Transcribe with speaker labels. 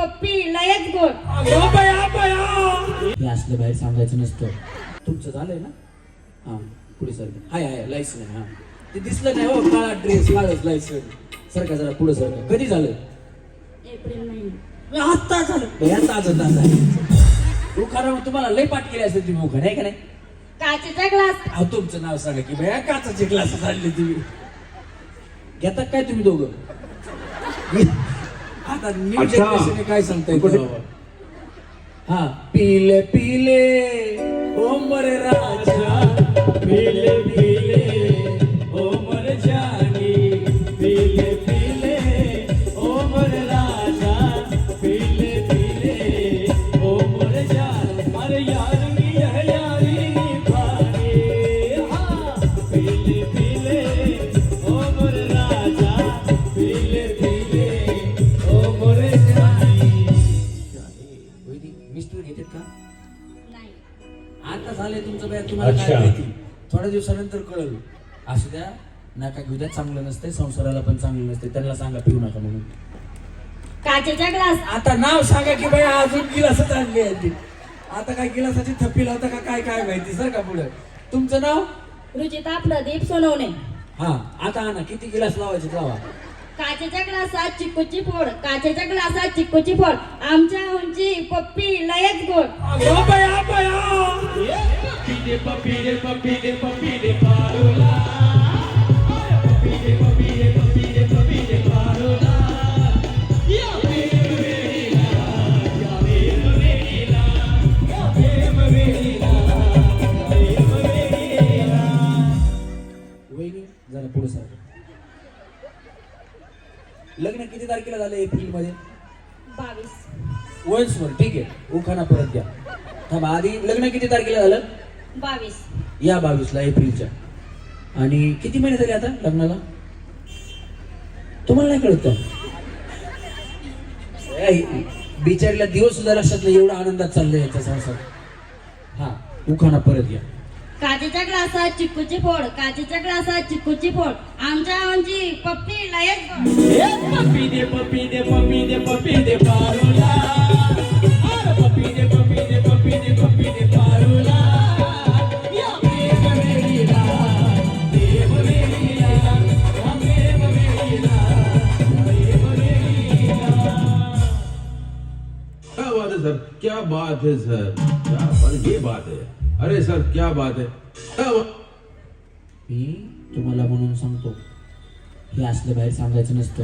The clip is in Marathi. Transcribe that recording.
Speaker 1: पप्पी लयच गोड.
Speaker 2: हे असलं बाहेर सांगायचं नसतं. तुमचं झालंय ना? हा पुढे सर. हाय हाय लायसन आहे. हा ते दिसलं नाही हो, काळा ड्रेस काळच लायसन. सरका जरा पुढे सरका. कधी झालं?
Speaker 1: एप्रिल महिना.
Speaker 2: आत्ता झालं. याचा आजच आहे. उखाणा तुम्हाला लय पाठ केली असेल तुम्ही उखाणा, आहे का नाही?
Speaker 1: काचेचा ग्लास.
Speaker 2: अहो तुमचं नाव सांगा की भया काचाचे ग्लास आणले तुम्ही. घेतात काय तुम्ही दोघं? आता न्यू जनरेशन काय सांगताय? हा पीले पीले ओ मरे राजा, पीले पीले ओ मरे जानी, पीले पीले ओ मरे राजा, पीले पीले ओ मरे जानी. अरे यार मी है यारी निभानी. हा पीले पीले ओ मरे राजा, पीले पीले ओ मरे जानी. मिस्टर घेतात का?
Speaker 1: नाही.
Speaker 2: आता झाले तुमचं बाय, तुम्हाला काय माहिती? थोड्या दिवसानंतर कळलं. असू द्या, नका घेऊ द्या, चांगलं नसते, संसाराला पण चांगलं नसते. त्यांना सांगा पिऊ नका म्हणून.
Speaker 1: काचेचा ग्लास.
Speaker 2: आता नाव सांगा की बाई अजून गिलासच आणली आहे. आता काय गिलासाची थप्पी लावता का काय काय माहिती? सर का पुढे. तुमचं नाव?
Speaker 1: रुचिता प्रदीप सोनवणे.
Speaker 2: हा आता आणा. किती गिलास लावायचे लावा.
Speaker 1: काचेच्या ग्लासात चिक्कूची फोड. काचेच्या ग्लासात चिक्कूची फोड. आमच्या उंची पप्पी लयच गोड.
Speaker 2: वहिनी जरा पुढे सर. लग्न किती तारखेला झालं? एप्रिल मध्ये.
Speaker 1: 22.
Speaker 2: वन्सवर ठीक आहे. उखाणा परत द्या. थांबा आधी लग्न किती तारखेला झालं?
Speaker 1: 22.
Speaker 2: या 22ला एप्रिलच्या. आणि किती महिने झाले आता लग्नाला? तुम्हाला नाही कळत का? बिचारीला दिवस सुद्धा लक्षात नाही, एवढा आनंदात चाललंय याचा संसार. हा उखाणा परत घ्या.
Speaker 1: काचेच्या ग्लासात चिक्कूची फोड. काचेच्या ग्लासात चिक्कूची फोड. आमच्या उंची पप्पी लयच गोड.
Speaker 2: पप्पी दे पप्पी दे पप्पी दे पप्पी दे पारुला. पप्पी दे पप्पी दे पप्पी दे पप्पी दे पारुला. या प्रेम वेळीला, देव वेळीला, या प्रेम वेळीला, देव वेळीला.
Speaker 3: क्या बात है सर, क्या बात है सर, क्या बात, ये बात है. अरे सर क्या बात है.
Speaker 2: मी तुम्हाला म्हणून सांगतो, हे असलं बाहेर सांगायचं नसतं.